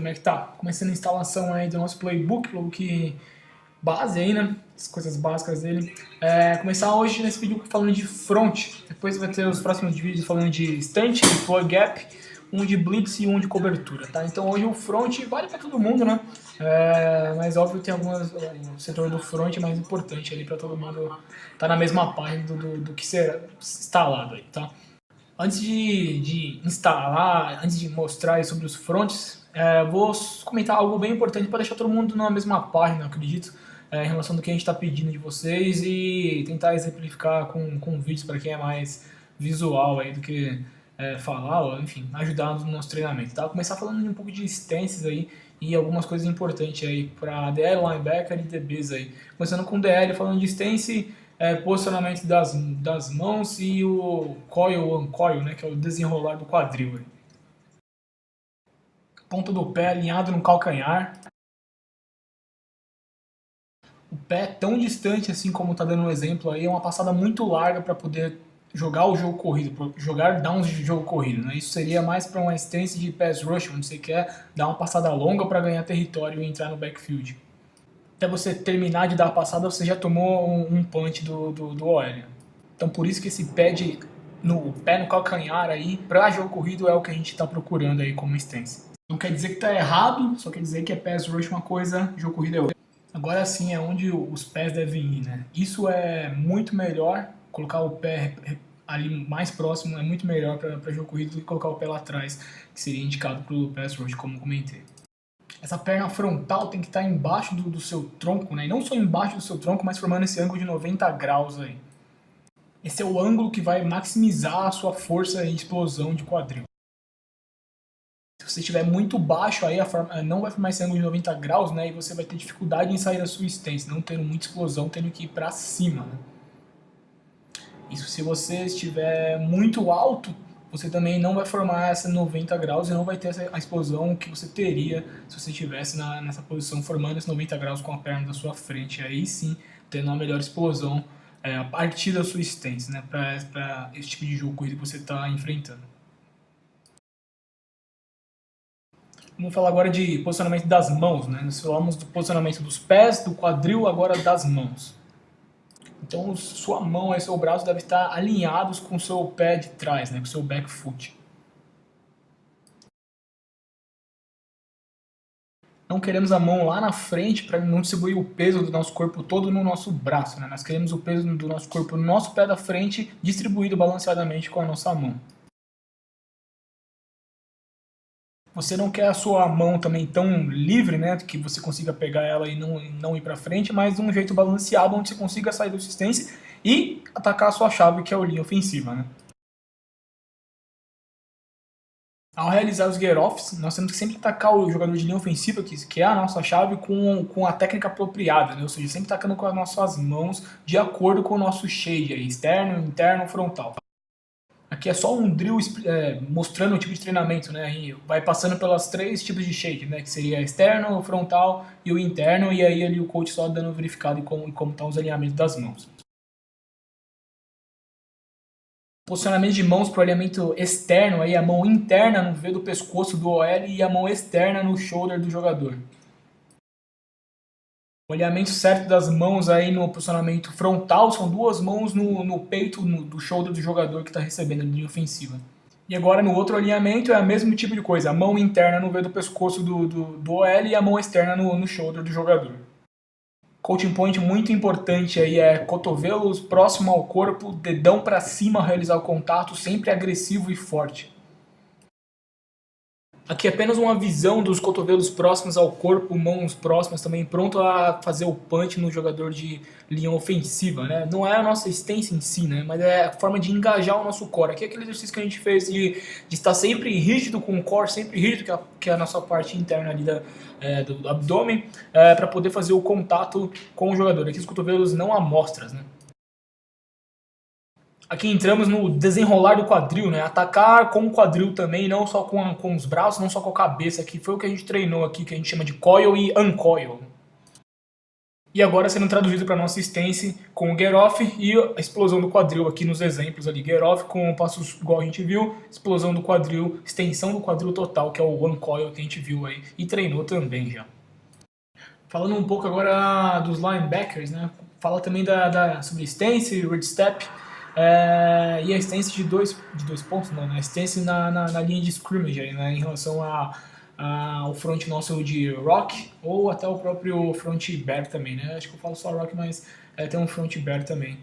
como é que tá? Começando a instalação aí do nosso playbook base aí, né? As coisas básicas dele. Começar hoje nesse vídeo falando de front. Depois vai ter os próximos vídeos falando de stunt, deploy gap, um de blitz e um de cobertura, tá? Então hoje o front vale para todo mundo, né? Mas óbvio tem o setor do front é mais importante ali para todo mundo tá na mesma página do que ser instalado aí, tá? Antes de instalar, antes de mostrar aí sobre os fronts, vou comentar algo bem importante para deixar todo mundo na mesma página, acredito, em relação do que a gente está pedindo de vocês e tentar exemplificar com vídeos para quem é mais visual aí do que falar, ou, enfim, ajudar no nosso treinamento. Tá? Vou começar falando um pouco de stances aí e algumas coisas importantes aí para DL, linebacker e DBs aí. Começando com DL, falando de stance, posicionamento das mãos e o coil, uncoil, né, que é o desenrolar do quadril. Aí. Ponta do pé alinhado no calcanhar. O pé tão distante assim como está dando um exemplo aí, é uma passada muito larga para poder jogar o jogo corrido, jogar downs de jogo corrido. Né? Isso seria mais para uma stance de pass rush, onde você quer dar uma passada longa para ganhar território e entrar no backfield. Até você terminar de dar a passada, você já tomou um punch do OL. Então por isso que esse pé no calcanhar aí, para jogo corrido, é o que a gente está procurando aí como stance. Não quer dizer que está errado, só quer dizer que é pass rush uma coisa, jogo corrido é outra. Agora sim é onde os pés devem ir, né? Isso é muito melhor, colocar o pé ali mais próximo é muito melhor para jogo corrido do que colocar o pé lá atrás, que seria indicado para o pass rush, como comentei. Essa perna frontal tem que estar embaixo do seu tronco, né? E não só embaixo do seu tronco, mas formando esse ângulo de 90 graus aí. Esse é o ângulo que vai maximizar a sua força e explosão de quadril. Se você estiver muito baixo, aí não vai formar esse ângulo de 90 graus, né? E você vai ter dificuldade em sair da sua stance, não tendo muita explosão, tendo que ir para cima. Né? Isso se você estiver muito alto, você também não vai formar essa 90 graus e não vai ter a explosão que você teria se você estivesse nessa posição formando esse 90 graus com a perna da sua frente. Aí sim, tendo uma melhor explosão a partir da sua stance, né? Para esse tipo de jogo corrido que você está enfrentando. Vamos falar agora de posicionamento das mãos, né? Nós falamos do posicionamento dos pés, do quadril, agora das mãos. Então, sua mão e seu braço devem estar alinhados com o seu pé de trás, né? Com o seu back foot. Não queremos a mão lá na frente para não distribuir o peso do nosso corpo todo no nosso braço, né? Nós queremos o peso do nosso corpo no nosso pé da frente distribuído balanceadamente com a nossa mão. Você não quer a sua mão também tão livre, né, que você consiga pegar ela e não ir para frente, mas de um jeito balanceado, onde você consiga sair da assistência e atacar a sua chave, que é a linha ofensiva. Né? Ao realizar os get-offs, nós temos que sempre atacar o jogador de linha ofensiva, que é a nossa chave, com a técnica apropriada, né? Ou seja, sempre atacando com as nossas mãos de acordo com o nosso shade, aí, externo, interno, frontal. Aqui é só um drill mostrando o tipo de treinamento, né? E vai passando pelas 3 tipos de shake, né? Que seria externo, o frontal e o interno, e aí ali o coach só dando verificado em como estão os alinhamentos das mãos. Posicionamento de mãos para o alinhamento externo, aí a mão interna no V do pescoço do OL e a mão externa no shoulder do jogador. O alinhamento certo das mãos aí no posicionamento frontal são 2 mãos no peito do shoulder do jogador que está recebendo a linha ofensiva. E agora no outro alinhamento é o mesmo tipo de coisa, a mão interna no V do pescoço do OL e a mão externa no shoulder do jogador. Coaching point muito importante aí é cotovelos próximo ao corpo, dedão para cima ao realizar o contato, sempre agressivo e forte. Aqui é apenas uma visão dos cotovelos próximos ao corpo, mãos próximas também, pronto a fazer o punch no jogador de linha ofensiva, né? Não é a nossa stance em si, né? Mas é a forma de engajar o nosso core. Aqui é aquele exercício que a gente fez de estar sempre rígido com o core, sempre rígido, que é a nossa parte interna ali do abdômen, para poder fazer o contato com o jogador. Aqui os cotovelos não amostras, né? Aqui entramos no desenrolar do quadril, né? Atacar com o quadril também, não só com os braços, não só com a cabeça, que foi o que a gente treinou aqui, que a gente chama de coil e uncoil. E agora sendo traduzido para nossa stance com o get off e a explosão do quadril aqui nos exemplos ali. Get off com passos igual a gente viu, explosão do quadril, extensão do quadril total, que é o one coil que a gente viu aí e treinou também já. Falando um pouco agora dos linebackers, né? Fala também sobre stance, read step, e a stance de dois pontos, não, né? A stance na linha de scrimmage aí, né? Em relação ao front nosso de rock ou até o próprio front bear também, né? Acho que eu falo só rock, mas tem um front bear também.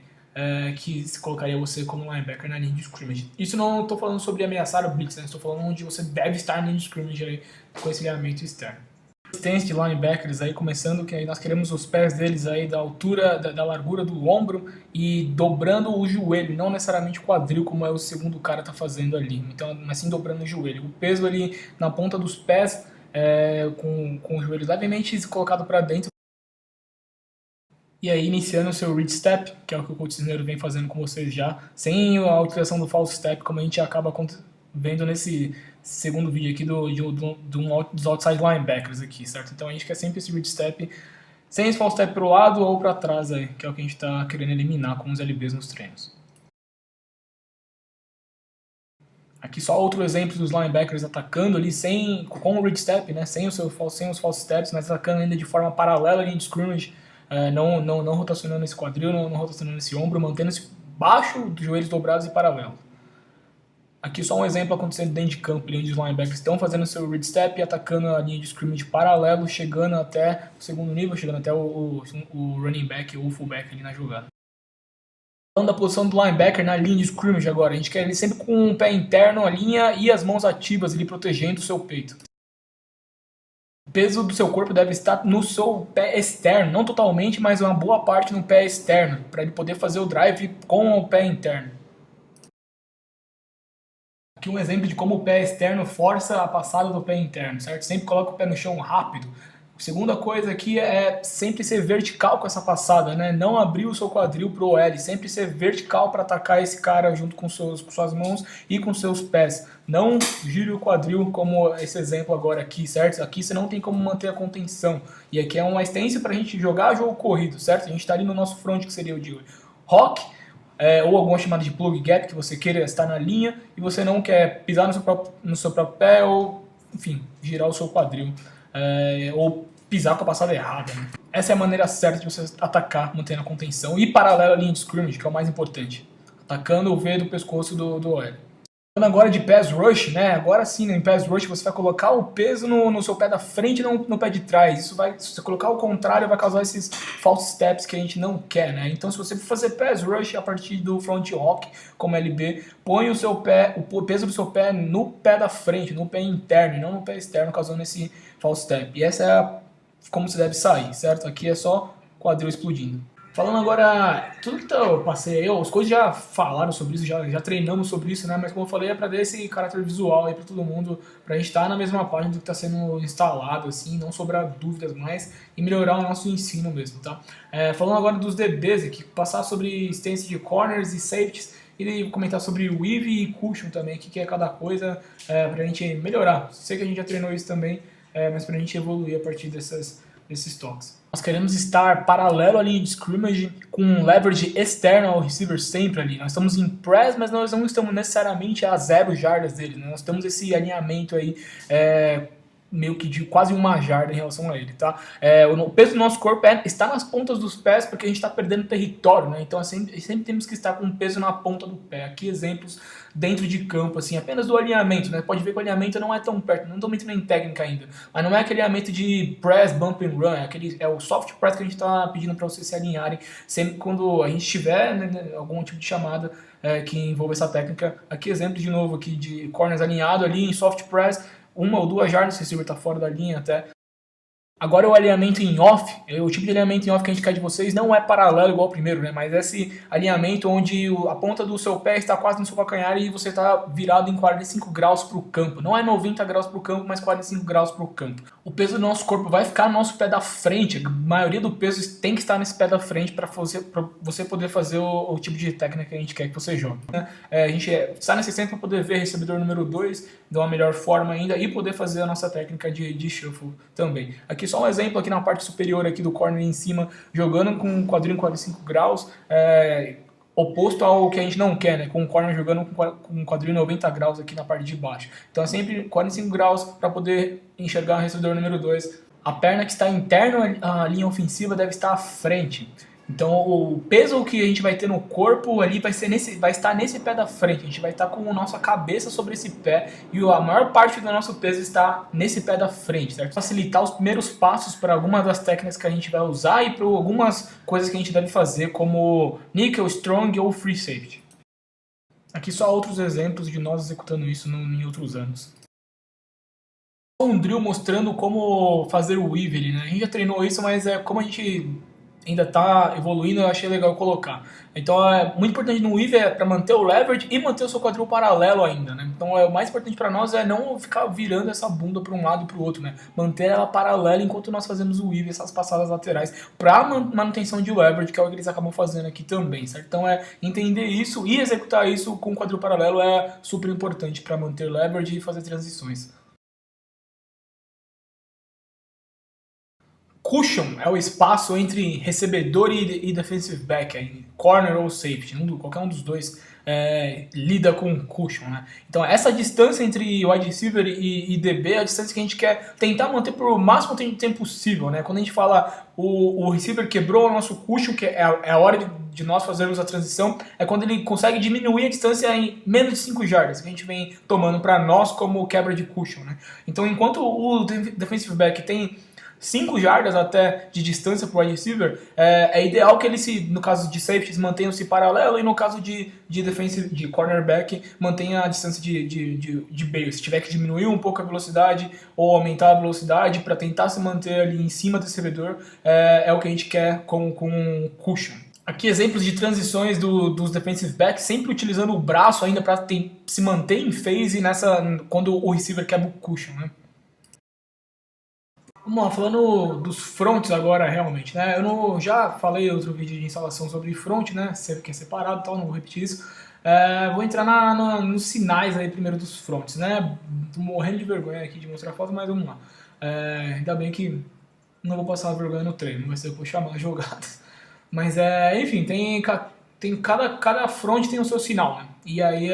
Que colocaria você como linebacker na linha de scrimmage. Isso não estou falando sobre ameaçar o blitz, né? Estou falando onde você deve estar na linha de scrimmage aí, com esse alinhamento externo. Stance de linebackers aí, começando que aí nós queremos os pés deles aí da altura, da largura do ombro e dobrando o joelho, não necessariamente o quadril como é o segundo cara tá fazendo ali, então, mas sim dobrando o joelho. O peso ali na ponta dos pés, com o joelho levemente colocado para dentro. E aí iniciando o seu read step, que é o que o Coach Cisneiro vem fazendo com vocês já, sem a utilização do false step, como a gente acaba vendo nesse segundo vídeo aqui dos outside linebackers aqui, certo? Então a gente quer sempre esse read step sem esse false step pro lado ou para trás aí, que é o que a gente está querendo eliminar com os LBs nos treinos. Aqui só outro exemplo dos linebackers atacando ali com o read step, né? Sem os false steps, mas atacando ainda de forma paralela ali de scrimmage, não rotacionando esse quadril, não rotacionando esse ombro, mantendo-se baixo dos joelhos dobrados e paralelo. Aqui só um exemplo acontecendo dentro de campo, onde os linebackers estão fazendo seu read step e atacando a linha de scrimmage paralelo, chegando até o segundo nível, chegando até o running back ou o fullback ali na jogada. Falando da posição do linebacker na linha de scrimmage agora, a gente quer ele sempre com o pé interno, a linha e as mãos ativas, ele protegendo o seu peito. O peso do seu corpo deve estar no seu pé externo, não totalmente, mas uma boa parte no pé externo, para ele poder fazer o drive com o pé interno. Aqui um exemplo de como o pé externo força a passada do pé interno, certo? Sempre coloca o pé no chão rápido. A segunda coisa aqui é sempre ser vertical com essa passada, né? Não abrir o seu quadril pro OL, sempre ser vertical para atacar esse cara junto com suas mãos e com seus pés. Não gire o quadril como esse exemplo agora aqui, certo? Aqui você não tem como manter a contenção. E aqui é uma extensão para a gente jogar jogo corrido, certo? A gente está ali no nosso front, que seria o de rock, ou alguma chamada de plug gap, que você queira estar na linha e você não quer pisar no seu próprio pé ou, enfim, girar o seu quadril, ou pisar com a passada errada. Né? Essa é a maneira certa de você atacar, mantendo a contenção e paralelo à linha de scrimmage, que é o mais importante, atacando o V do pescoço do OL. Falando agora de pass rush, né? Agora sim, né? Em pass rush você vai colocar o peso no seu pé da frente e não no pé de trás. Isso vai, se você colocar o contrário, vai causar esses false steps que a gente não quer, né? Então, se você for fazer pass rush a partir do front rock, como LB, põe o peso do seu pé no pé da frente, no pé interno, e não no pé externo, causando esse false step. E essa é como você deve sair, certo? Aqui é só quadril explodindo. Falando agora, tudo que eu passei aí, os coaches já falaram sobre isso, já treinamos sobre isso, né? Mas como eu falei, é para dar esse caráter visual aí para todo mundo, para a gente estar na mesma página do que está sendo instalado, assim, não sobrar dúvidas mais e melhorar o nosso ensino mesmo, tá? Falando agora dos DBs aqui, passar sobre stance de corners e safeties e comentar sobre weave e cushion também, o que é cada coisa, para a gente melhorar. Sei que a gente já treinou isso também, mas para a gente evoluir a partir desses toques. Nós queremos estar paralelo à linha de scrimmage com um leverage externo ao receiver sempre ali. Nós estamos em press, mas nós não estamos necessariamente a 0 jardas dele. Né? Nós temos esse alinhamento aí meio que de quase 1 jarda em relação a ele, tá? O peso do nosso corpo está nas pontas dos pés porque a gente está perdendo território, né? Então sempre temos que estar com o peso na ponta do pé. Aqui exemplos dentro de campo, assim, apenas do alinhamento, né? Pode ver que o alinhamento não é tão perto, não estou entrando em técnica ainda, mas não é aquele alinhamento de press, bump and run, é o soft press que a gente está pedindo para vocês se alinharem sempre quando a gente tiver, né, algum tipo de chamada que envolva essa técnica. Aqui exemplo de novo aqui de corners alinhado ali em soft press, 1 ou 2 jardas, se o receiver está fora da linha até. Agora o alinhamento em off, o tipo de alinhamento em off que a gente quer de vocês não é paralelo igual ao primeiro, né? Mas esse alinhamento onde a ponta do seu pé está quase no seu calcanhar e você está virado em 45 graus para o campo. Não é 90 graus para o campo, mas 45 graus para o campo. O peso do nosso corpo vai ficar no nosso pé da frente. A maioria do peso tem que estar nesse pé da frente para você poder fazer o tipo de técnica que a gente quer que você jogue. Né? A gente está nesse centro para poder ver recebedor número 2 de uma melhor forma ainda e poder fazer a nossa técnica de shuffle também. Aqui só um exemplo aqui na parte superior aqui do corner em cima, jogando com um quadril em 45 graus, oposto ao que a gente não quer, né? Com o corner jogando com um quadril em 90 graus aqui na parte de baixo. Então é sempre 45 graus para poder enxergar o recebedor número 2. A perna que está interna à linha ofensiva deve estar à frente. Então o peso que a gente vai ter no corpo ali vai estar nesse pé da frente. A gente vai estar com a nossa cabeça sobre esse pé e a maior parte do nosso peso está nesse pé da frente, certo? Facilitar os primeiros passos para algumas das técnicas que a gente vai usar e para algumas coisas que a gente deve fazer, como nickel, strong ou free safety. Aqui só outros exemplos de nós executando isso em outros anos. Um drill mostrando como fazer o weave, né? A gente já treinou isso, mas como a gente ainda está evoluindo, eu achei legal colocar. Então é muito importante no weave para manter o leverage e manter o seu quadril paralelo ainda, né? Então o mais importante para nós é não ficar virando essa bunda para um lado e para o outro, né? Manter ela paralela enquanto nós fazemos o weave, essas passadas laterais, para manutenção de leverage, que é o que eles acabam fazendo aqui também, certo? Então entender isso e executar isso com o quadril paralelo é super importante para manter leverage e fazer transições. Cushion é o espaço entre recebedor e defensive back, corner ou safety, qualquer um dos dois lida com cushion, né? Então essa distância entre wide receiver e DB é a distância que a gente quer tentar manter por o máximo tempo possível, né? Quando a gente fala o receiver quebrou o nosso cushion, que é a hora de nós fazermos a transição, é quando ele consegue diminuir a distância em menos de 5 jardas, que a gente vem tomando para nós como quebra de cushion, né? Então enquanto o defensive back tem 5 jardas até de distância para o wide receiver, é ideal que ele no caso de safeties, mantenham-se paralelo e no caso de defensive, de cornerback, mantenha a distância de bail. Se tiver que diminuir um pouco a velocidade ou aumentar a velocidade para tentar se manter ali em cima do recebedor, é o que a gente quer com cushion. Aqui exemplos de transições dos defensive backs, sempre utilizando o braço ainda para se manter em phase quando o receiver quebra o cushion, né? Vamos lá, falando dos fronts agora realmente, né? Eu já falei em outro vídeo de instalação sobre front, né? Que é separado e tal, não vou repetir isso. Vou entrar nos sinais aí primeiro dos fronts, né? Tô morrendo de vergonha aqui de mostrar a foto, mas vamos lá. Ainda bem que não vou passar vergonha no treino, vai ser eu vou chamar as jogadas. Mas enfim, cada front tem o seu sinal, né? E aí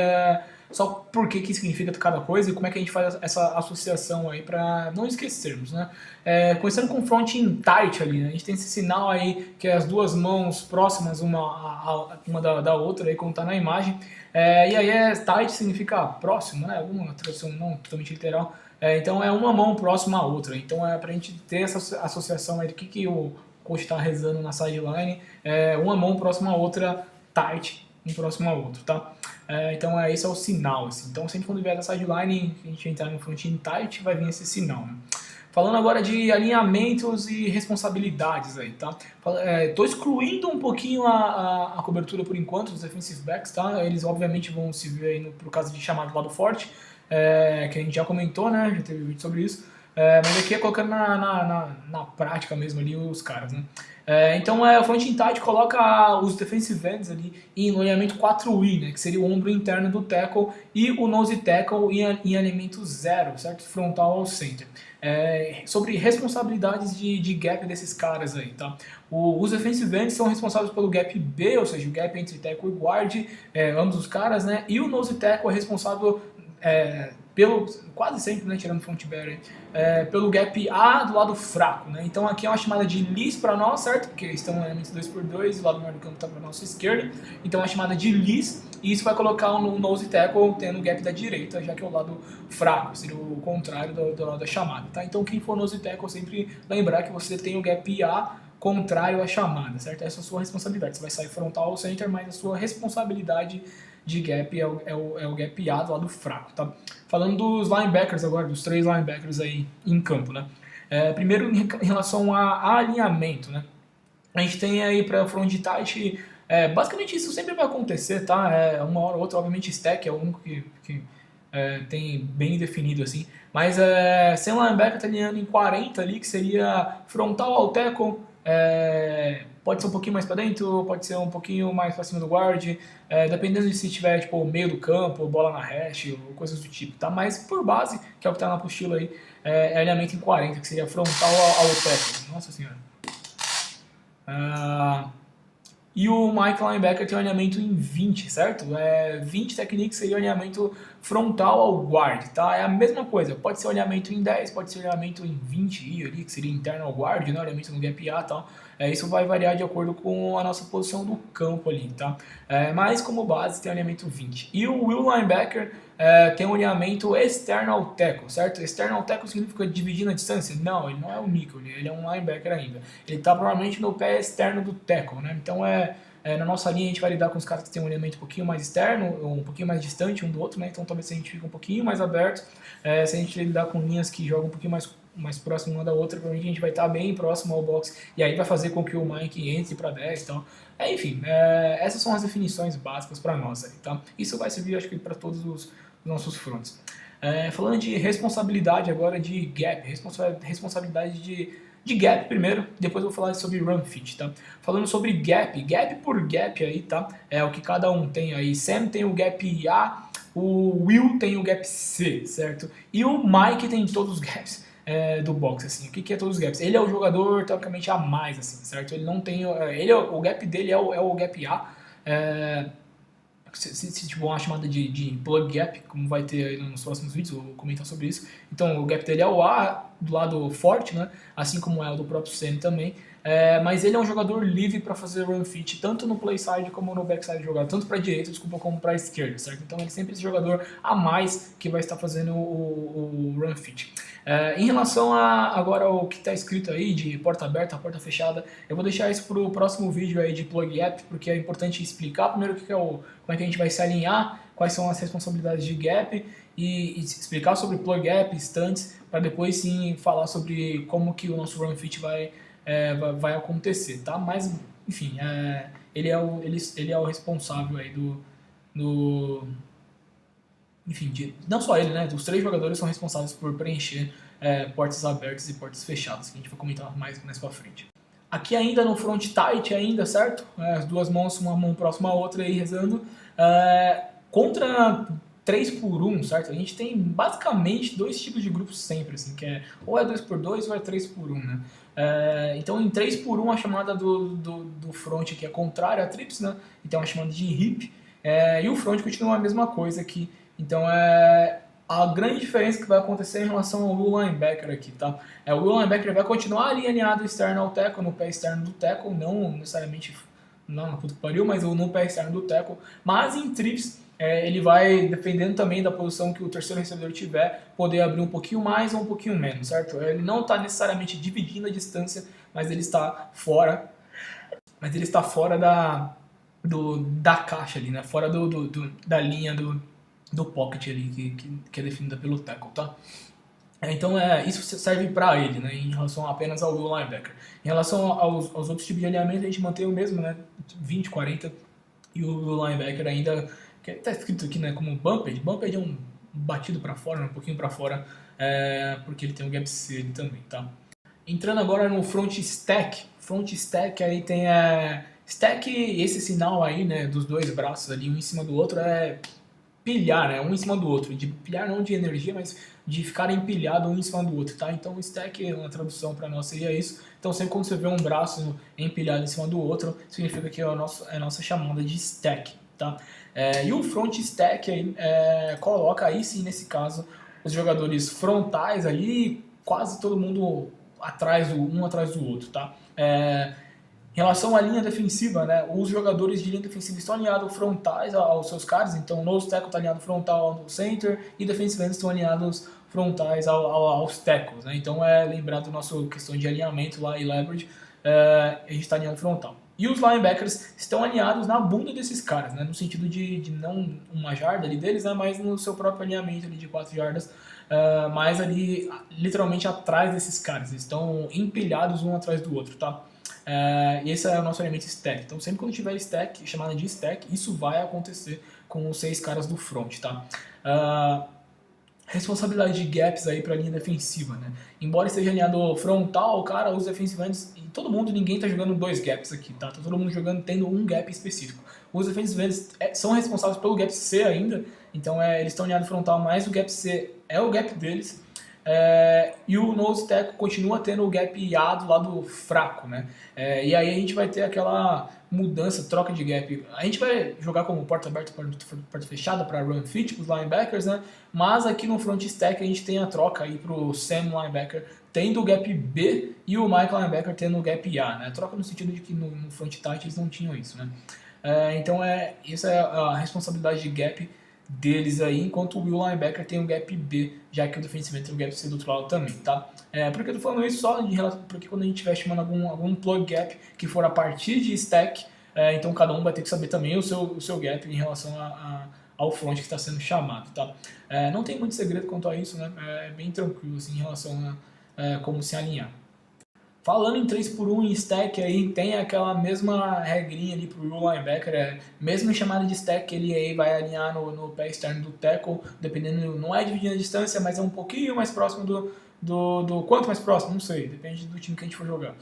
só por que significa cada coisa e como é que a gente faz essa associação aí para não esquecermos, né? Começando com front in tight ali, né? A gente tem esse sinal aí que é as duas mãos próximas uma da outra aí como tá na imagem, e aí tight significa próximo, né? Alguma tradução não totalmente literal, então é uma mão próxima à outra, então pra gente ter essa associação aí do que o coach está rezando na sideline, uma mão próxima à outra, tight, um próximo ao outro, tá? Então esse é o sinal, assim. Então sempre quando vier da sideline, a gente entrar no front in tight, vai vir esse sinal, né? Falando agora de alinhamentos e responsabilidades aí, tá? Tô excluindo um pouquinho a cobertura por enquanto dos defensive backs, tá? Eles obviamente vão se ver aí pro caso de chamado lado forte, que a gente já comentou, né? Já teve vídeo sobre isso. Mas aqui é colocando na prática mesmo ali os caras, né? Então o front in tight coloca os defensive ends ali em alinhamento 4i, né? Que seria o ombro interno do tackle e o nose tackle em alinhamento 0, certo? Frontal ao center. Sobre responsabilidades de gap desses caras aí, tá? Os defensive ends são responsáveis pelo gap B, ou seja, o gap entre tackle e guard, ambos os caras, né? E o nose tackle é responsável quase sempre, né, tirando o front barrier, pelo gap A do lado fraco, né? Então aqui é uma chamada de lease para nós, certo? Porque estão no elemento 2x2 e o lado maior do campo está para a nossa esquerda, então é uma chamada de lease, e isso vai colocar no nose tackle tendo o gap da direita, já que é o lado fraco, seria o contrário do lado da chamada, tá? Então quem for nose tackle sempre lembrar que você tem o gap A contrário à chamada, certo? Essa é a sua responsabilidade, você vai sair frontal ao center, mas a sua responsabilidade de gap é o gap A do lado fraco, tá? Falando dos linebackers agora, dos 3 linebackers aí em campo, né? Primeiro em relação a alinhamento, né? A gente tem aí para front tight, basicamente isso sempre vai acontecer, tá? Uma hora ou outra, obviamente stack é o único que tem bem definido assim, mas sem linebacker tá alinhando em 40 ali, que seria frontal ao tackle, Pode ser um pouquinho mais para dentro, pode ser um pouquinho mais para cima do guard, dependendo de se tiver tipo meio do campo, bola na hash, ou coisas do tipo, tá? Mas por base, que é o que tá na apostila aí, alinhamento em 40, que seria frontal ao tackle. Nossa senhora. E o Mike Linebacker tem um alinhamento em 20, certo? 20 technique seria o alinhamento frontal ao guard, tá? É a mesma coisa, pode ser o alinhamento em 10, pode ser o alinhamento em 20 ali, que seria interno ao guard, né? O alinhamento no gap A e tal. Isso vai variar de acordo com a nossa posição do campo ali, tá? Mas como base tem o alinhamento 20. E o Will Linebacker tem um alinhamento externo ao tackle, certo? Externo ao tackle significa dividir na distância? Não, ele não é o nickel, ele é um linebacker ainda. Ele está provavelmente no pé externo do tackle, né? Então na nossa linha a gente vai lidar com os caras que têm um alinhamento um pouquinho mais externo, um pouquinho mais distante um do outro, né? Então talvez a gente fique um pouquinho mais aberto. Se a gente lidar com linhas que jogam um pouquinho mais próximo uma da outra, provavelmente a gente vai estar bem próximo ao box, e aí vai fazer com que o Mike entre para 10 e tal. Enfim, essas são as definições básicas para nós aí, tá? Isso vai servir, acho que, para todos os nossos fronts. Falando de responsabilidade agora de gap, responsabilidade de gap primeiro, depois eu vou falar sobre run fit, tá? Falando sobre gap por gap aí, tá? É o que cada um tem aí. Sam tem o gap A, o Will tem o gap C, certo? E o Mike tem todos os gaps do box, assim. O que é todos os gaps? Ele é o jogador, teoricamente, a mais, assim, certo? Ele não tem... o gap dele é o gap A. Se tiver uma chamada de plug gap, como vai ter aí nos próximos vídeos, eu vou comentar sobre isso. Então, o gap dele é o A do lado forte, né? Assim como é o do próprio Sam também. Mas ele é um jogador livre para fazer run fit, tanto no play side como no backside jogado, tanto para a direita, desculpa, como para a esquerda, certo? Então ele é sempre esse jogador a mais que vai estar fazendo o run fit. Em relação agora ao que está escrito aí de porta aberta, porta fechada, eu vou deixar isso para o próximo vídeo aí de plug gap, porque é importante explicar primeiro como é que a gente vai se alinhar, quais são as responsabilidades de gap e explicar sobre plug gap, stunts, para depois sim falar sobre como que o nosso run fit vai acontecer, tá? Mas, enfim, ele é o responsável aí enfim, não só ele, né? Os 3 jogadores são responsáveis por preencher portas abertas e portas fechadas, que a gente vai comentar mais pra frente. Aqui ainda no front tight, ainda, certo? As duas mãos, uma mão próxima à outra aí rezando. Contra 3 por 1, certo? A gente tem basicamente 2 tipos de grupos sempre, assim, que ou é 2 por 2 ou é 3 por 1, né? Então em 3 por 1 a chamada do front aqui é contrária a trips, né? Então é chamada de hip. E o front continua a mesma coisa aqui. Então a grande diferença que vai acontecer em relação ao Will Linebacker aqui, tá? O Will Linebacker vai continuar ali alinhado externo ao tackle, no pé externo do tackle, não necessariamente na puta que pariu, mas no pé externo do tackle. Mas em trips ele vai, dependendo também da posição que o terceiro recebedor tiver, poder abrir um pouquinho mais ou um pouquinho menos, certo? Ele não está necessariamente dividindo a distância, mas ele está fora da caixa ali, né? Fora da linha do pocket ali, que é definida pelo tackle, tá? Então isso serve para ele, né, em relação apenas ao Will Linebacker. Em relação aos outros tipos de alinhamento, a gente mantém o mesmo, né, 20, 40, e o Will Linebacker ainda, que está escrito aqui, né, como bumped. Bumped é um batido para fora, um pouquinho para fora, porque ele tem um gap C ali também, tá? Entrando agora no front stack aí tem stack, esse sinal aí, né, dos 2 braços ali, um em cima do outro, pilhar, né, um em cima do outro, de pilhar não de energia, mas de ficar empilhado um em cima do outro, tá? Então o stack, uma tradução para nós seria isso. Então sempre quando você vê um braço empilhado em cima do outro, significa que é a nossa chamada de stack, tá? E o front stack aí coloca aí sim, nesse caso, os jogadores frontais ali, quase todo mundo um atrás do outro, tá? Em relação à linha defensiva, né, os jogadores de linha defensiva estão alinhados frontais aos seus caras, então o nose tackle está alinhado frontal ao center e defensive ends estão alinhados frontais aos tackles, né? Então lembrado da nossa questão de alinhamento lá e leverage, a gente está alinhado frontal. E os linebackers estão alinhados na bunda desses caras, né, no sentido de não uma jarda ali deles, né, mas no seu próprio alinhamento ali de 4 jardas, mas ali literalmente atrás desses caras, eles estão empilhados um atrás do outro, tá? E esse é o nosso elemento stack. Então sempre quando tiver stack, chamada de stack, isso vai acontecer com os 6 caras do front, tá? responsabilidade de gaps aí para a linha defensiva, né? Embora esteja alinhado frontal, cara, os defensive ends e todo mundo, ninguém tá jogando 2 gaps aqui, tá? Tá todo mundo jogando tendo um gap específico. Os defensive ends são responsáveis pelo gap C ainda, então eles estão alinhados frontal, mas o gap C é o gap deles. E o nose tackle continua tendo o gap A do lado fraco, né? E aí a gente vai ter aquela mudança, troca de gap. A gente vai jogar como porta aberta, porta fechada para run fit, os linebackers, né? Mas aqui no front stack a gente tem a troca aí pro Sam linebacker tendo o gap B e o Mike linebacker tendo o gap A, né? Troca no sentido de que no front tight eles não tinham isso, né? Então essa é a responsabilidade de gap deles aí, enquanto o Will linebacker tem o gap B, já que o defensive tem o gap C do outro lado também, tá? Por que eu tô falando isso? Só de relação, porque quando a gente estiver chamando algum plug gap que for a partir de stack, então cada um vai ter que saber também o seu gap em relação ao front que está sendo chamado, tá? Não tem muito segredo quanto a isso, né? É bem tranquilo assim, em relação a como se alinhar. Falando em 3x1 em stack aí, tem aquela mesma regrinha ali pro linebacker, mesmo em chamada de stack, ele aí vai alinhar no pé externo do tackle, dependendo, não é dividindo a distância, mas é um pouquinho mais próximo do quanto mais próximo, não sei, depende do time que a gente for jogar.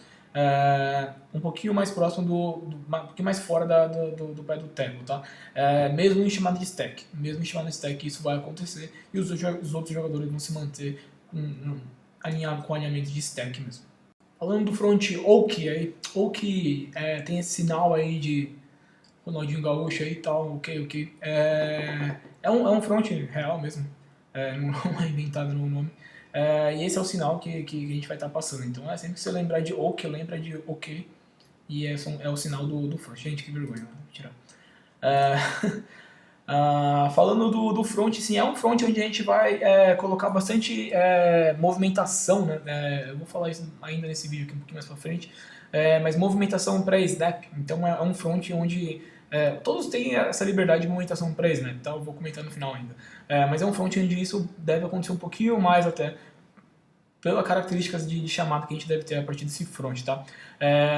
Um pouquinho mais próximo um pouquinho mais fora do pé do tackle, tá? Mesmo em chamada de stack, isso vai acontecer e os outros jogadores vão se manter alinhado com alinhamento de stack mesmo. Falando do front Oak, aí, Oak tem esse sinal aí de Ronaldinho Gaúcho aí e tal, ok. É um front real mesmo, não é inventado no nome. E esse é o sinal que a gente vai estar passando. Então sempre que você lembrar de Oak, lembra de ok. E é o sinal do front. Gente, que vergonha, vou tirar. Falando do front, sim, é um front onde a gente vai colocar bastante movimentação, né? Eu vou falar isso ainda nesse vídeo aqui um pouquinho mais pra frente, mas movimentação pré-snap. Então é um front onde todos têm essa liberdade de movimentação pré-snap, tá? Eu vou comentar no final ainda. Mas é um front onde isso deve acontecer um pouquinho mais até, pelas características de chamada que a gente deve ter a partir desse front, tá?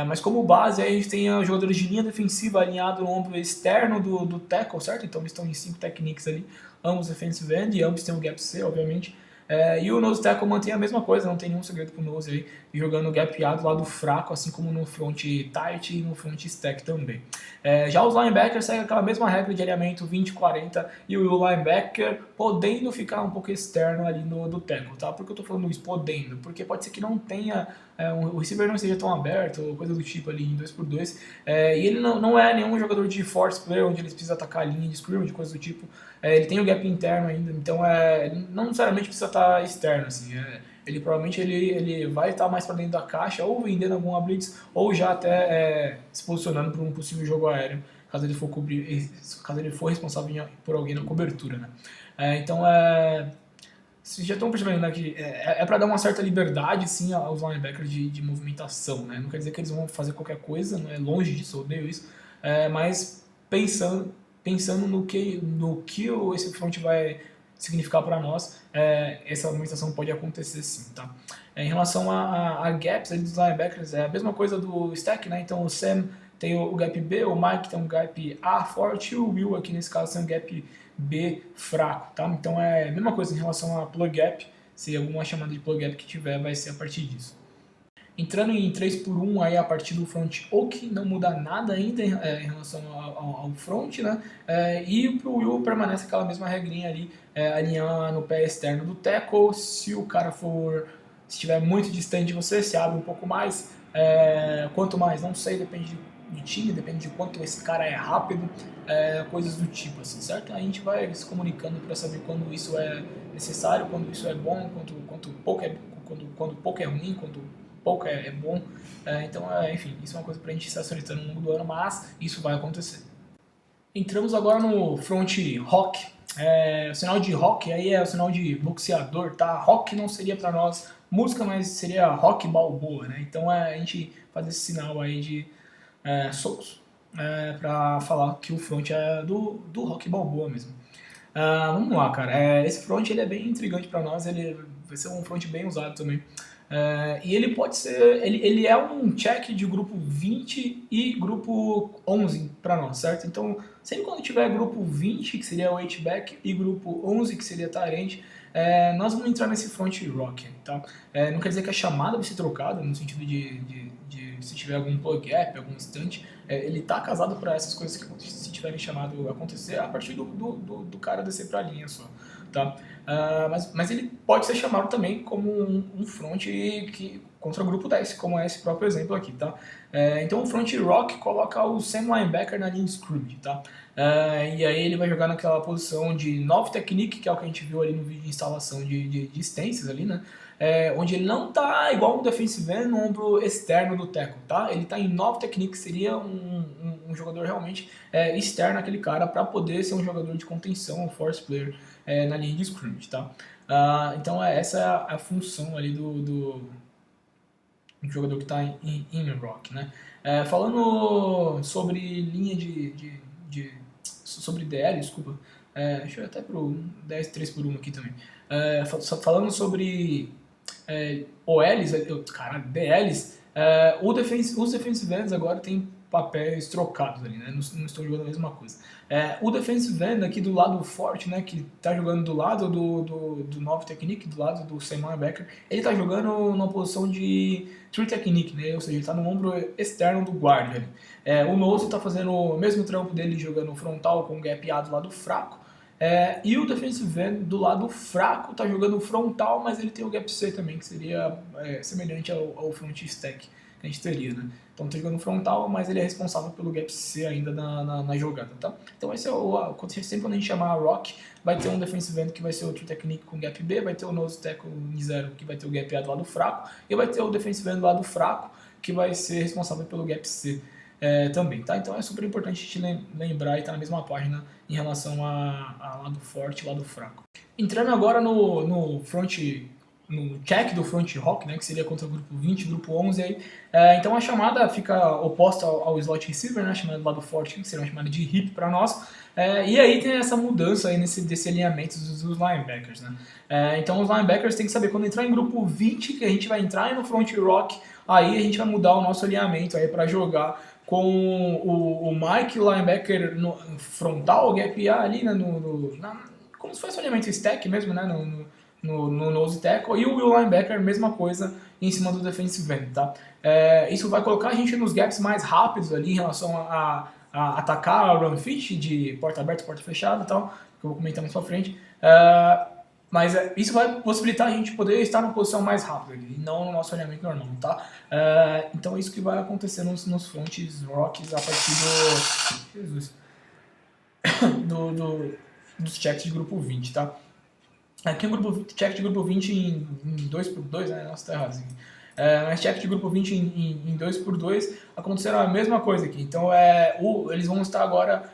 Mas como base, aí a gente tem os jogadores de linha defensiva alinhados no ombro externo do tackle, certo? Então eles estão em 5 techniques ali, ambos defensive end, e ambos têm o gap C, obviamente. E o nose tackle mantém a mesma coisa, não tem nenhum segredo pro nose aí, jogando gap A do lado fraco, assim como no front tight e no front stack também. Já os linebackers seguem aquela mesma regra de alinhamento 20-40 e o linebacker podendo ficar um pouco externo ali do tackle, tá? Por que eu tô falando isso, podendo? Porque pode ser que não tenha, o receiver não esteja tão aberto, ou coisa do tipo ali em 2x2, e ele não é nenhum jogador de force player, onde ele precisa atacar a linha de scrimmage, coisa do tipo. Ele tem o gap interno ainda, então não necessariamente precisa estar externo, assim, ele provavelmente ele vai estar mais para dentro da caixa, ou vendendo alguma blitz, ou já até se posicionando para um possível jogo aéreo, caso ele for cobrir, caso ele for responsável por alguém na cobertura, né? Então vocês já estão percebendo, né, que para dar uma certa liberdade, sim, aos linebackers de movimentação, né? Não quer dizer que eles vão fazer qualquer coisa, não é longe disso, eu odeio isso, mas pensando no que esse front vai significar para nós, essa movimentação pode acontecer sim, tá? Em relação a gaps ali dos linebackers, é a mesma coisa do stack, né? Então o Sam tem o gap B, o Mike tem um gap A forte e o Will aqui nesse caso tem um gap B fraco, tá? Então é a mesma coisa em relação a plug gap, se alguma chamada de plug gap que tiver vai ser a partir disso. Entrando em 3x1 aí a partir do front Oak, não muda nada ainda em relação ao front, né? E pro Will permanece aquela mesma regrinha ali, alinhar no pé externo do tackle. Se o cara estiver muito distante de você, se abre um pouco mais. Quanto mais, não sei, depende do time, depende de quanto esse cara é rápido, coisas do tipo, assim, certo? A gente vai se comunicando para saber quando isso é necessário, quando isso é bom, quando pouco é ruim, quando pouco é bom. Então, enfim, isso é uma coisa pra gente estar acertando no longo do ano, mas isso vai acontecer. Entramos agora no front rock. O sinal de rock aí é o sinal de boxeador, tá? Rock não seria pra nós música, mas seria rock balboa, né? Então a gente faz esse sinal aí de socos pra falar que o front é do rock balboa mesmo. Vamos lá, cara. Esse front ele é bem intrigante pra nós, ele vai ser um front bem usado também. E ele pode ser, ele é um check de grupo 20 e grupo 11 para nós, certo? Então, sempre quando tiver grupo 20, que seria o H-back, e grupo 11, que seria Tyrant, nós vamos entrar nesse front rock, tá? Não quer dizer que a chamada vai ser trocada, no sentido de se tiver algum plug gap, algum instante, ele tá casado para essas coisas que se tiverem chamado acontecer a partir do cara descer para a linha só, tá? Mas ele pode ser chamado também como um front contra o grupo 10, como é esse próprio exemplo aqui, tá? Então o front rock coloca o Sam linebacker na linha de scrimmage, tá? E aí ele vai jogar naquela posição de nove technique, que é o que a gente viu ali no vídeo de instalação de instâncias ali, né? Onde ele não tá igual um defensive end no ombro externo do tackle, tá? Ele tá em nove technique, que seria um jogador realmente externo àquele cara para poder ser um jogador de contenção, um force player na linha de scrimmage, tá? Então essa é a função ali do jogador que está em rock, né? Falando sobre linha sobre DL, desculpa, deixa eu ir até pro 10, 3 por 1 aqui também. Falando sobre OLs, caralho, DLs, os defensive ends agora tem papéis trocados ali, né? Não estão jogando a mesma coisa. O defensive end aqui do lado forte, né, que tá jogando do lado do nove technique, do lado do Sam linebacker, ele tá jogando numa posição de three technique, né? Ou seja, ele tá no ombro externo do guard ali. O nose tá fazendo o mesmo trampo dele, jogando frontal com gap A do lado fraco. E o defensive end do lado fraco tá jogando frontal, mas ele tem o gap C também, que seria semelhante ao front stack que a gente teria, né? Então tá jogando frontal, mas ele é responsável pelo gap C ainda na jogada, tá? Então esse sempre quando a gente chamar rock, vai ter um defensive end que vai ser outro technique com gap B, vai ter o nose tackle em 0 que vai ter o gap A do lado fraco, e vai ter o defensive end do lado fraco que vai ser responsável pelo gap C também, tá? Então é super importante a gente lembrar e estar na mesma página em relação a lado forte e lado fraco. Entrando agora no check do front rock, né, que seria contra o grupo 20, grupo 11 aí. Então a chamada fica oposta ao slot receiver, né, chamada do lado forte, que seria uma chamada de hip para nós. E aí tem essa mudança aí desse alinhamento dos linebackers, né. Então os linebackers têm que saber quando entrar em grupo 20, que a gente vai entrar no front rock, aí a gente vai mudar o nosso alinhamento aí para jogar com o Mike linebacker no frontal, o gap A ali, né, como se fosse um alinhamento stack mesmo, né, no nose tackle, e o Will linebacker, mesma coisa, em cima do defensive end, tá? Isso vai colocar a gente nos gaps mais rápidos ali em relação a atacar a run fit de porta aberta, porta fechada e tal, que eu vou comentar mais pra frente. Mas isso vai possibilitar a gente poder estar na posição mais rápida ali, e não no nosso alinhamento normal, tá? Então é isso que vai acontecer nos fronts rocks a partir dos checks de grupo 20, tá? Aqui o check de grupo 20 em 2x2, né? Nossa, tá errado. Mas check de grupo 20 em 2x2 aconteceram a mesma coisa aqui. Então eles vão estar agora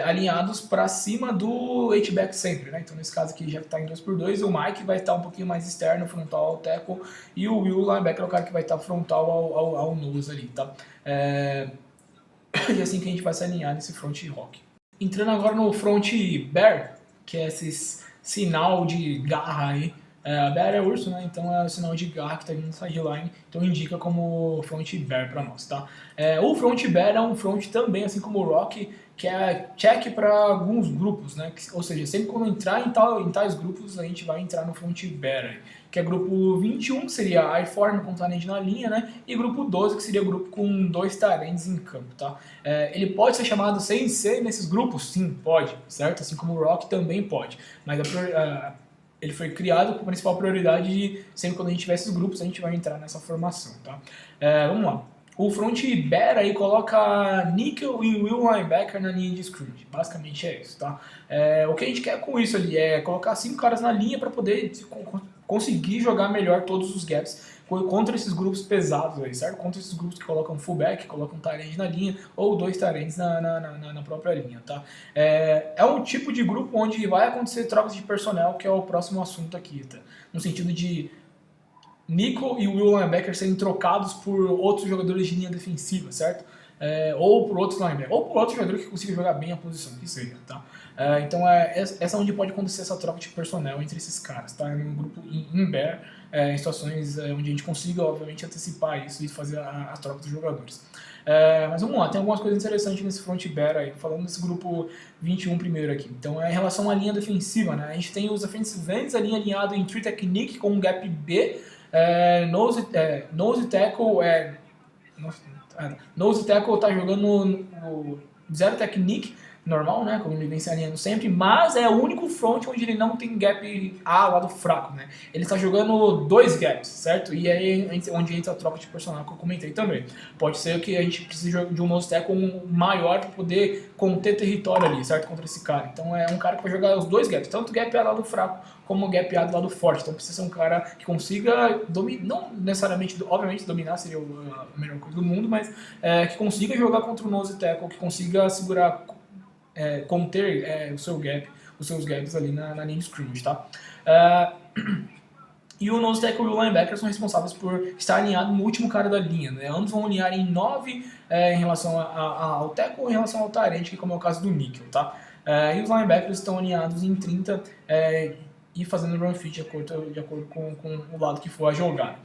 alinhados para cima do H-back sempre, né? Então nesse caso aqui já está em 2x2, o Mike vai estar um pouquinho mais externo, frontal ao tackle, e o Will linebacker é o cara que vai estar frontal ao nose ali, tá? E assim que a gente vai se alinhar nesse front rock. Entrando agora no front bear, que é esses sinal de garra aí. Bear é urso, né? Então é o sinal de garra que está vindo no sideline, então indica como front bear para nós, tá? O front bear é um front também, assim como o rock, que é check para alguns grupos, né? Ou seja, sempre quando entrar em tais grupos, a gente vai entrar no front bear aí, que é grupo 21, que seria I-form com tight end na linha, né? E grupo 12, que seria o grupo com 2 tight ends em campo, tá? Ele pode ser chamado sem ser nesses grupos? Sim, pode, certo? Assim como o rock também pode, mas ele foi criado com a principal prioridade de sempre quando a gente tiver esses grupos, a gente vai entrar nessa formação, tá? Vamos lá. O front bear aí coloca nickel e will linebacker na linha de scrimmage. Basicamente é isso, tá? O que a gente quer com isso ali é colocar 5 caras na linha para poder conseguir jogar melhor todos os gaps contra esses grupos pesados aí, certo? Contra esses grupos que colocam fullback, colocam tight end na linha, ou 2 tight ends na própria linha, tá? É um tipo de grupo onde vai acontecer trocas de personnel, que é o próximo assunto aqui, tá? No sentido de nickel e will linebacker serem trocados por outros jogadores de linha defensiva, certo? ou por outros linebackers, ou por outro jogador que consiga jogar bem a posição, que seja, tá? Então essa é onde pode acontecer essa troca de personnel entre esses caras, tá? Num grupo em bear, em situações onde a gente consiga, obviamente, antecipar isso e fazer a troca dos jogadores. Mas vamos lá, tem algumas coisas interessantes nesse front bear aí, falando desse grupo 21 primeiro aqui. Então, em relação à linha defensiva, né? A gente tem os offensive ends ali alinhado em tree technique com um gap B, nose tackle nose tackle tá jogando no zero technique, normal, né, como ele vem se alinhando sempre, mas é o único front onde ele não tem gap A, lado fraco, né. Ele está jogando 2 gaps, certo? E aí onde entra a troca de personal que eu comentei também. Pode ser que a gente precise de um nose tackle maior para poder conter território ali, certo? Contra esse cara. Então é um cara que vai jogar os 2 gaps, tanto gap A lado fraco como gap A do lado forte. Então precisa ser um cara que consiga dominar, não necessariamente, obviamente dominar seria a melhor coisa do mundo, mas que consiga jogar contra o nose tackle, que consiga segurar, conter os seus gaps ali na linha de scrimmage, tá? E o nose tackle e o linebacker são responsáveis por estar alinhado no último cara da linha, né? Ambos vão alinhar em 9 em relação ao tackle e em relação ao tight end, que como é o caso do nickel, tá? E os linebackers estão alinhados em 30 e fazendo run fit de acordo com o lado que for a jogada.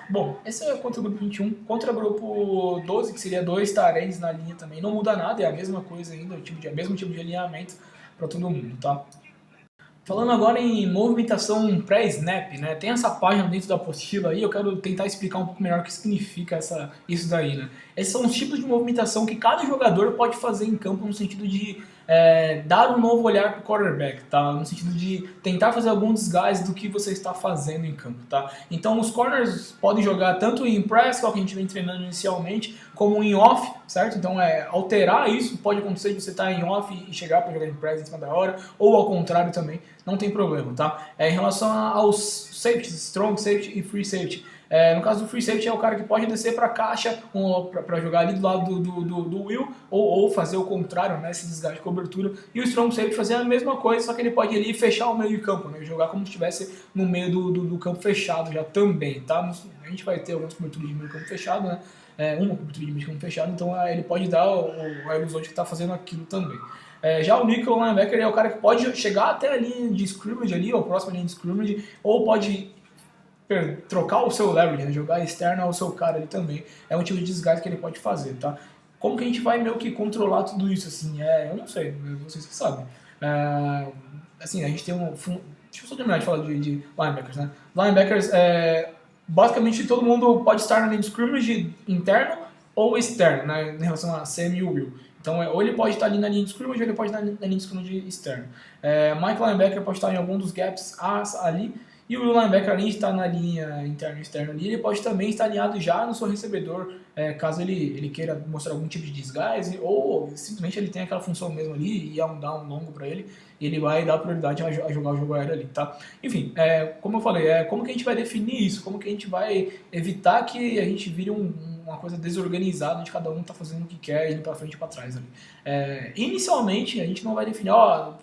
Bom, esse é contra o grupo 21. Contra o grupo 12, que seria 2 tarendes na linha também, não muda nada, é a mesma coisa ainda, o mesmo tipo de alinhamento para todo mundo, tá? Falando agora em movimentação pré-snap, né? Tem essa página dentro da apostila aí, eu quero tentar explicar um pouco melhor o que significa isso daí, né? Esses são os tipos de movimentação que cada jogador pode fazer em campo no sentido de dar um novo olhar para o quarterback, tá? No sentido de tentar fazer algum desgaste do que você está fazendo em campo, tá? Então os corners podem jogar tanto em press, que é o que a gente vem treinando inicialmente, como em off, certo? Então alterar isso pode acontecer de você estar em off e chegar para jogar em press em cima da hora, ou ao contrário também, não tem problema, tá? Em relação aos safeties, strong safety e free safety, no caso do free safety é o cara que pode descer para a caixa para jogar ali do lado do Will ou fazer o contrário, né, esse desgaste de cobertura, e o strong safety fazer a mesma coisa, só que ele pode ali fechar o meio de campo, né, jogar como se estivesse no meio do campo fechado já também, tá? A gente vai ter algumas coberturas de meio de campo fechado, né, uma cobertura de meio de campo fechado, então ele pode dar a ilusão de que está fazendo aquilo também. Já o nickel linebacker é o cara que pode chegar até a linha de scrimmage ali, ou próxima linha de scrimmage, ou pode trocar o seu leverage, né? Jogar externo ao seu cara ali também. É um tipo de desgaste que ele pode fazer, tá? Como que a gente vai meio que controlar tudo isso, assim? Eu não sei, vocês que sabem. Assim, a gente tem deixa eu só terminar de falar de linebackers, né? Linebackers, basicamente todo mundo pode estar na linha de scrimmage interno ou externo, né? Em relação a Sam e o Will. Então, ou ele pode estar ali na linha de scrimmage ou ele pode estar na linha de scrimmage externo. Mike linebacker pode estar em algum dos gaps ali. E o linebacker, além de estar na linha interna e externa ali, ele pode também estar alinhado já no seu recebedor, caso ele queira mostrar algum tipo de desgaste, ou simplesmente ele tem aquela função mesmo ali e é um down longo para ele, e ele vai dar prioridade a jogar o jogo aéreo ali, tá? Enfim, como eu falei, como que a gente vai definir isso? Como que a gente vai evitar que a gente vire uma coisa desorganizada, onde cada um está fazendo o que quer, indo para frente e para trás ali. Inicialmente, a gente não vai definir,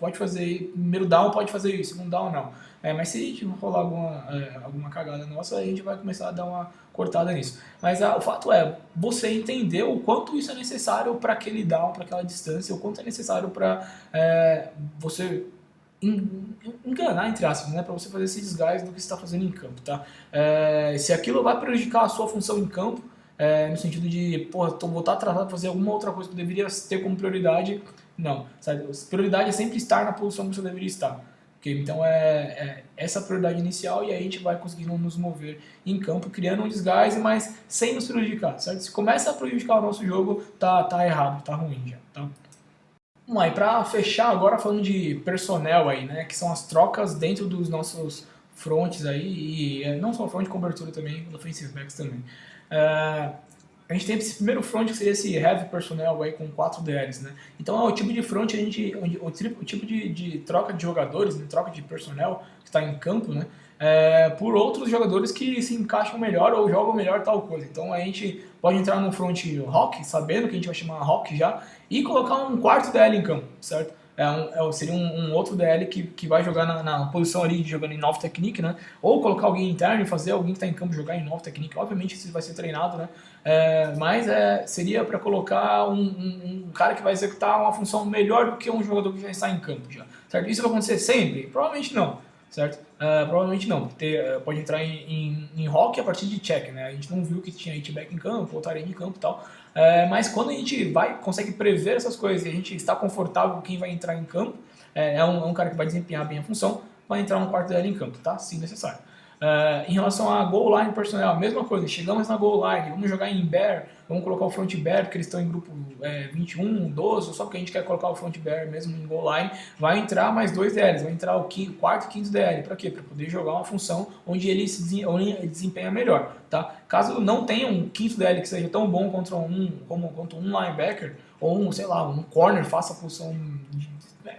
pode fazer, primeiro down pode fazer isso, segundo down não. Mas se a gente rolar alguma cagada nossa, a gente vai começar a dar uma cortada nisso. Mas o fato é, você entender o quanto isso é necessário para aquele down, para aquela distância, o quanto é necessário para você enganar, entre aspas, né, para você fazer esse desgaste do que você está fazendo em campo, tá? Se aquilo vai prejudicar a sua função em campo, no sentido de, vou estar atrasado para fazer alguma outra coisa que eu deveria ter como prioridade, não, sabe? Prioridade é sempre estar na posição que você deveria estar. Okay? Então essa a prioridade inicial, e aí a gente vai conseguindo nos mover em campo, criando um desgaste, mas sem nos prejudicar, certo? Se começa a prejudicar o nosso jogo, tá errado, tá ruim já, tá? Vamos lá, e para fechar agora falando de personnel aí, né, que são as trocas dentro dos nossos fronts aí, e não só front de cobertura também, offensive backs também. A gente tem esse primeiro front que seria esse heavy personnel aí com 4 DLs, né? Então é o tipo de front o tipo de troca de jogadores, né? Troca de personnel que está em campo, né? Por outros jogadores que se encaixam melhor ou jogam melhor tal coisa. Então a gente pode entrar no front rock, sabendo que a gente vai chamar rock já, e colocar um quarto DL em campo, certo? Seria um outro DL que vai jogar na posição ali, jogando em Nova Technique, né? Ou colocar alguém interno e fazer alguém que está em campo jogar em Nova Technique. Obviamente isso vai ser treinado, né? Mas seria para colocar um cara que vai executar uma função melhor do que um jogador que já está em campo, já, certo? Isso vai acontecer sempre? Provavelmente não, certo? Provavelmente não. Pode entrar em rock a partir de check, né? A gente não viu que tinha hitback em campo, ou tarefa em campo e tal. Mas quando a gente consegue prever essas coisas e a gente está confortável com quem vai entrar em campo, é um cara que vai desempenhar bem a função, vai entrar um quarto dele em campo, tá? Se necessário. Em relação a goal line personnel, a mesma coisa, chegamos na goal line, vamos jogar em bear, vamos colocar o front bear, porque eles estão em grupo 21, 12, só porque a gente quer colocar o front bear mesmo em goal line, vai entrar mais 2 DLs, vai entrar o quarto e quinto DL, para quê? Para poder jogar uma função onde ele desempenha melhor, tá? Caso não tenha um quinto DL que seja tão bom contra um linebacker, ou sei lá, um corner faça a função,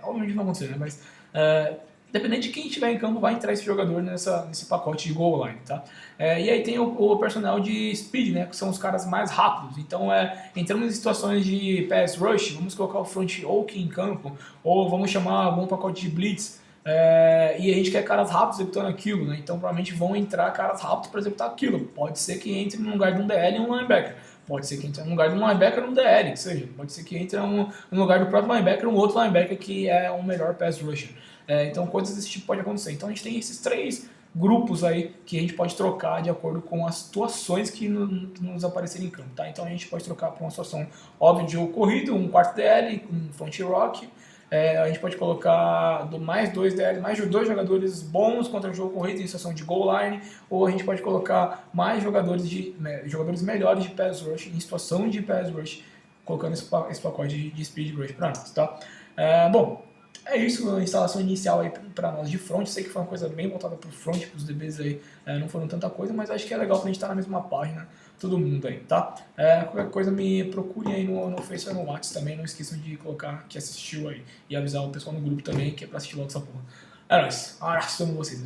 obviamente não vai acontecer, né? Mas dependente de quem estiver em campo, vai entrar esse jogador nesse pacote de goal line, tá? E aí tem o personnel de speed, né? Que são os caras mais rápidos. Então, entramos em situações de pass rush, vamos colocar o front Oak em campo, ou vamos chamar algum pacote de blitz, e a gente quer caras rápidos executando aquilo, né? Então, provavelmente vão entrar caras rápidos para executar aquilo. Pode ser que entre no lugar de um DL e um linebacker. Pode ser que entre no lugar de um linebacker e um DL, que seja. Pode ser que entre no lugar do próprio linebacker um outro linebacker que é um melhor pass rusher. Então, coisas desse tipo pode acontecer. Então, a gente tem esses 3 grupos aí que a gente pode trocar de acordo com as situações que nos aparecerem em campo, tá? Então, a gente pode trocar para uma situação óbvia de jogo corrido, um quarto DL, um front rock. A gente pode colocar mais 2 DL, mais 2 jogadores bons contra o jogo corrido em situação de goal line, ou a gente pode colocar mais jogadores melhores de pass rush em situação de pass rush, colocando esse pacote de speed rush para nós, tá? Bom, é isso, a instalação inicial aí para nós de front. Sei que foi uma coisa bem voltada para o front, para os DBs aí, não foram tanta coisa, mas acho que é legal para a gente estar na mesma página, todo mundo aí, tá? Qualquer coisa me procurem aí no Facebook ou no WhatsApp também, não esqueçam de colocar que assistiu aí e avisar o pessoal no grupo também que é para assistir logo essa porra. É nóis, um abraço a vocês.